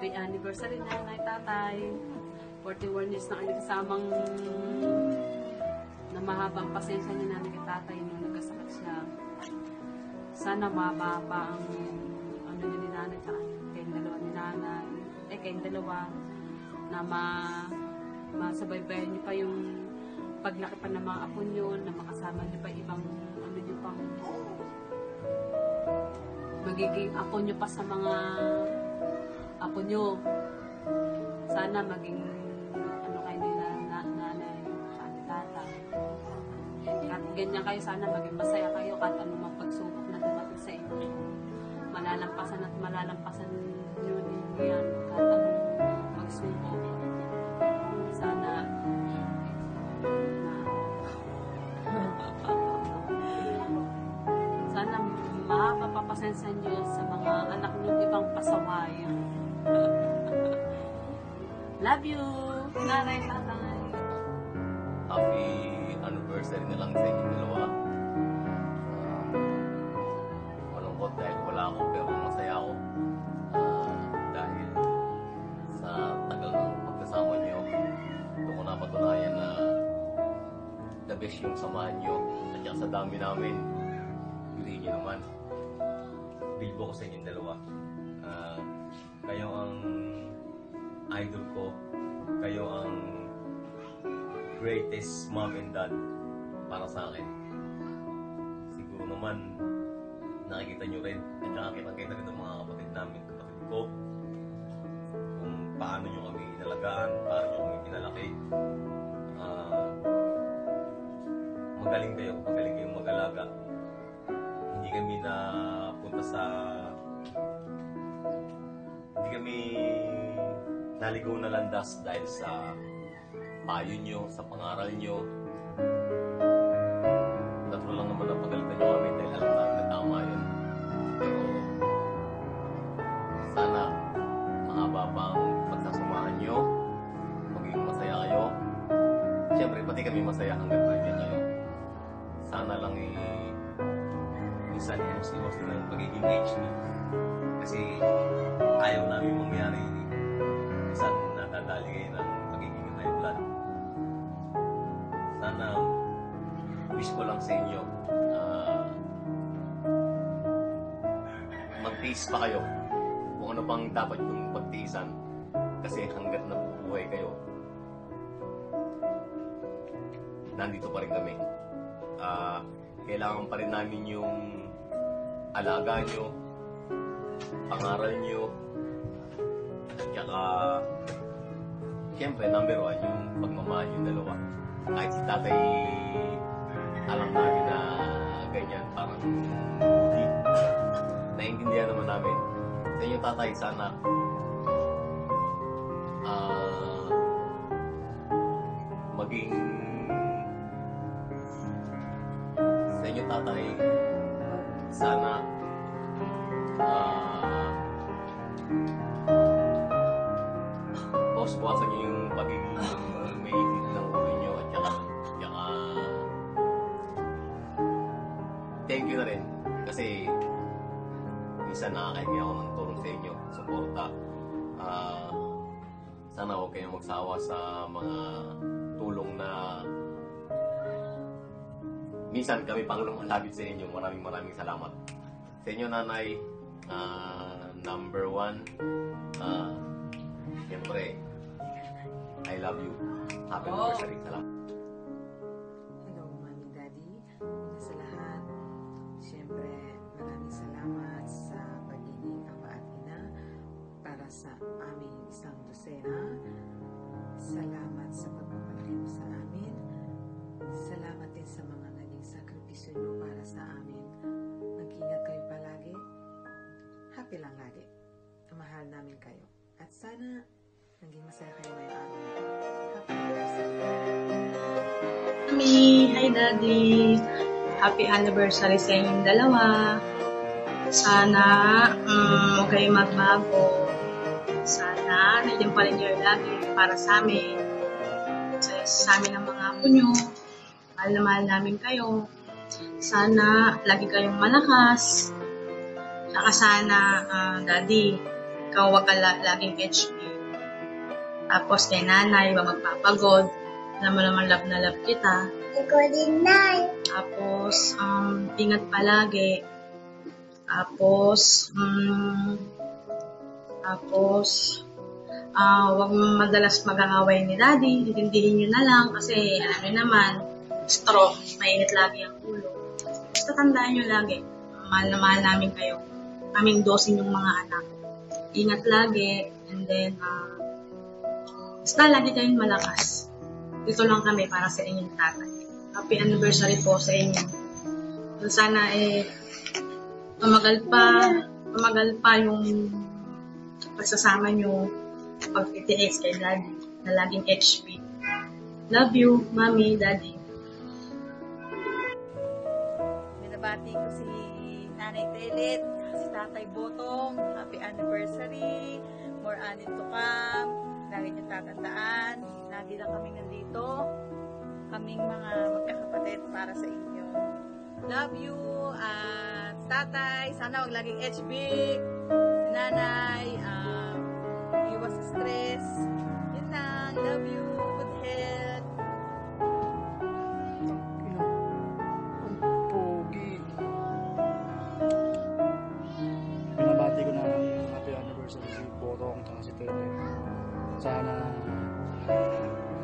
Happy anniversary nanay, tatay. 41 years na kayo kasamang na mahabang pasensya ni nanay kay tatay nung nagkasakit siya. Sana mababa ang ano ni nanay sa kayong dalawa ni nanay. Kayong dalawa na masabaybayan niyo pa yung paglaki pa ng mga apo niyo, na makasama niyo pa ibang ano niyo pang magiging apo niyo pa sa mga apo niyo. Sana maging ano kayo ni nanay sa tatay. Kahit ganyan kayo, sana maging masaya kayo kahit anumang pagsubok na dumating sa inyo. Malalampasan at malalampasan niyo yan kahit anong pagsubok. Sana sana mahaba pa pasensya niyo sa mga anak niyo ibang pasaway. Love you, nanay, tatay. Happy anniversary na lang sa inyong dalawa. Malungkot dahil wala ako, pero masaya ako. Dahil sa tagal ng pagkasama niyo, doon ko napatunayan na the best yung samahan niyo. At saka sa dami namin, piliin niyo naman. Bilbo ko sa inyong dalawa. Kayo ang idol ko. Kayo ang greatest mom and dad para sa akin. Siguro naman nakikita nyo rin at nakakita rin ng mga kapatid namin, kapatid ko, kung paano nyo kami inalagaan, paano nyo kami pinalaki. Magaling kayong mag-alaga. Hindi kami naligaw na landas dahil sa payo nyo, sa pangaral nyo. Natural lang naman na pagalitan nyo kami dahil alam namin na tama yun. Pero sana mahaba pa ang pagsasamahan nyo, maging masaya kayo. Siyempre pati kami masaya hanggang nandiyan kayo. Sana lang minsan iwas din ang pagiging HD. Kasi ayaw namin mangyari minsan nadadali kayo ng pagiging high blood. Sana wish ko lang sa inyo magtiis pa kayo kung ano pang dapat yung pagtiisan, kasi hanggat nabubuhay kayo nandito pa rin kami. Kailangan pa rin namin yung alaga nyo, pangaral nyo, at saka siyempre number 1 yung pagmamahal yung dalawa. Kahit si tatay alam namin na ganyan, parang hindi naiintindihan naman namin. Sa inyo tatay, sana maging sa inyo tatay, sana bawas-bawasan nyo yung pagiging mainit ng ulo nyo, at saka thank you na rin kasi minsan nakakahingi ako ng tulong sa inyo, suporta. Sana huwag kayong magsawa sa mga tulong na minsan kami pang lumalapit sa inyo. Maraming salamat sa inyo, nanay. Number 1, siyempre I love you. Happy anniversary. Salamat. Hello, Mami, Daddy. Una sa lahat, siyempre maraming salamat sa pagiging ama at ina para sa aming isang dosena. Salamat sa pagpapalaki mo sa amin. Salamat din sa mga naging sakripisyo nyo para sa amin. Mag-ingat kayo palagi. Happy lang lagi. Mahal namin kayo. At sana naging masaya kayo ngayong araw na ito. Happy anniversary. Mami, hi Daddy. Happy anniversary sa inyong dalawa. Sana huwag kayo magbago. Sana nandiyan pa rin kayo lagi para sa amin. Sa amin ang mga apo nyo. Mahal na mahal namin kayo. Sana lagi kayong malakas. Saka sana, Daddy, ikaw wag ka laging HB. Tapos kay nanay, wag magpapagod. Alam mo naman, love na love kita. Ikaw din, Nay. Tapos, ingat palagi. Tapos, wag madalas mag-aaway ni Daddy. Intindihin nyo na lang kasi alam nyo naman, stroke, mainit lagi ang ulo. Basta tandaan nyo lagi, mahal na mahal namin kayo. Kaming 12 yung mga anak. Ingat lagi, and then, basta lagi kayong malakas. Dito lang kami para sa inyong tatay. Happy anniversary po sa inyo. Sana tumagal pa yung pagsasama nyo, pag-TTX kay Daddy, na laging HB. Love you, Mommy, Daddy. Binabati ko si Nanay Telet, si Tatay Botong, happy anniversary, more anin to come, lagi niyo tatandaan, lagi lang kaming nandito, kaming mga magkakapatid para sa inyo. Love you, at Tatay, sana wag laging HB, si Nanay, iwas sa stress, yun lang, love you, good health. Binabati ko na happy anniversary si Botong at si Tete. Sana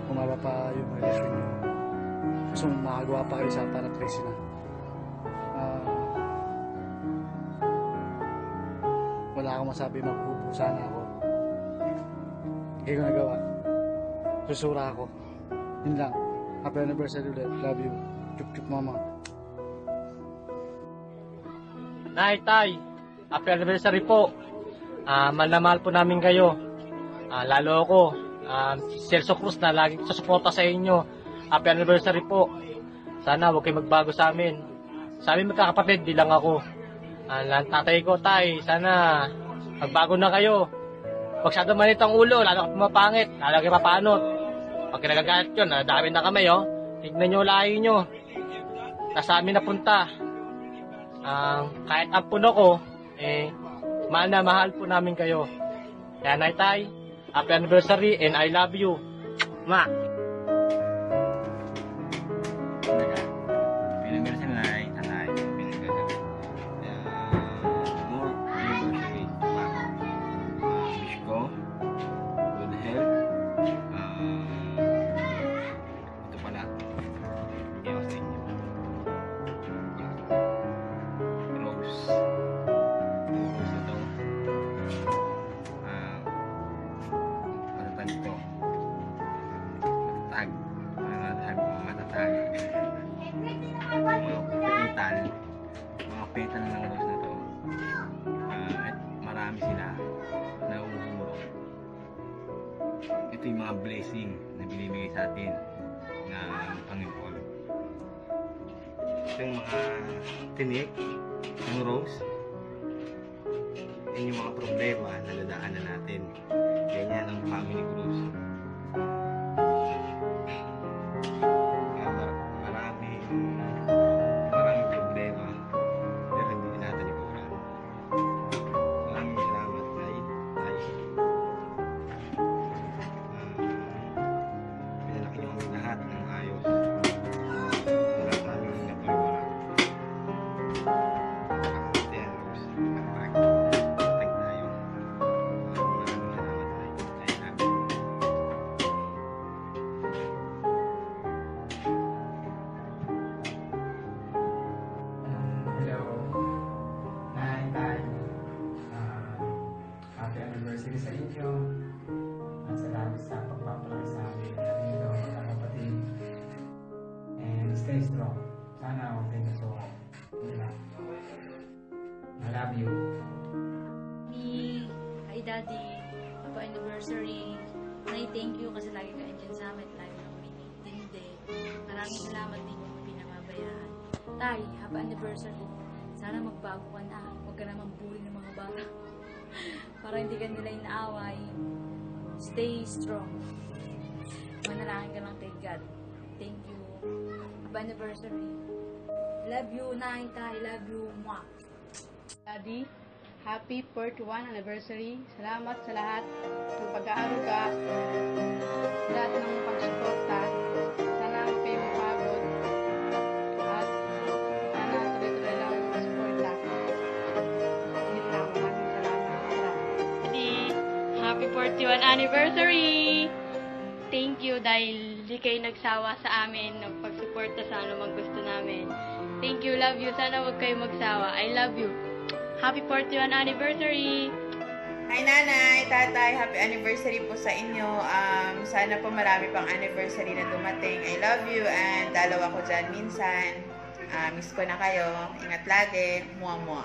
umaba pa yung relasyon nyo. Gusto mong makagawa pa kayo sa para Tracy na. Wala akong masabi, maghubo sana ako. Hindi ko nagawa. Susura ako. Yun lang. Happy anniversary ulit. Love you. Chup chup mama. Nay, Tay, happy anniversary po. Mahal na mahal po namin kayo. Lalo ako, si Celso Cruz na laging susuporta sa inyo. Happy anniversary po. Sana huwag kayo magbago sa amin. Sa amin magkakapatid, di lang ako. Tatay ko, Tay, sana magbago na kayo. Huwag masyado manit ang ulo, lalo ka pumapangit, lalo kayo papanot. Pag kinagagalit yun, dami na kami, oh. Tignan nyo, lahi nyo. Nasa amin napunta. Kahit ang puno ko, mahal na mahal po namin kayo. Kaya Nay, Tay, happy anniversary and I love you. Ma. Pinag-anniversary na ay tanay. Pinag-anniversary. More anniversary. Wish ko good health. Ito pala. Iyaw sa inyo. Rose. Rose na to. Matatag ito. Matatag. Matatag. Mga petal ng rose na to, at marami sila na umuhulog. Ito yung mga blessing na binibigay sa atin ng Panginoon. Ito yung mga tinik ng rose. Yan yung mga problema na dadaanan natin. Ganyan ang family Cruz. Maraming problema, pero hindi natin ikuran. Maraming salamat, Nay. Pinalaki niyo kami lahat ng ayos. Wala sa aming napagawa. Ayan, Rose. Tag tayo. Maraming salamat, Nay. I love you. Hello. Nay, Tay. Happy anniversary sa inyo. Salamat sa pagpapalaki sa amin. Ito, mga kapatid. And stay strong. Sana huwag kayo nasuko. I love you. Hi Daddy, happy anniversary. Nay, thank you kasi lagi ka andyan sa amin, lagi kang minintindi. Maraming salamat din yung pinamabayaan. Tay, happy anniversary. Sana magbago ka na. Huwag ka naman bully ng mga bata. Para hindi ka nila inaaway. Stay strong. Manalangin ka lang kay God. Thank you. Happy anniversary. Love you, Nay, Tay. Love you. Mwah. Daddy, Happy 41 anniversary. Salamat sa lahat ng pag-aaruga, lahat ng pagsuporta. Sana huwag kayong mapagod at sana tuloy-tuloy lang ang suporta. Yun lang, maraming salamat. Happy 41 anniversary! Thank you dahil di kayo nagsawa sa amin ng pagsuporta sa anumang gusto namin. Thank you, love you. Sana huwag kayo magsawa. I love you. Happy 41 anniversary! Hi nanay, tatay, happy anniversary po sa inyo. Sana po marami pang anniversary na dumating. I love you and dalaw ako dyan minsan. Miss ko na kayo. Ingat lagi. Mua-mua.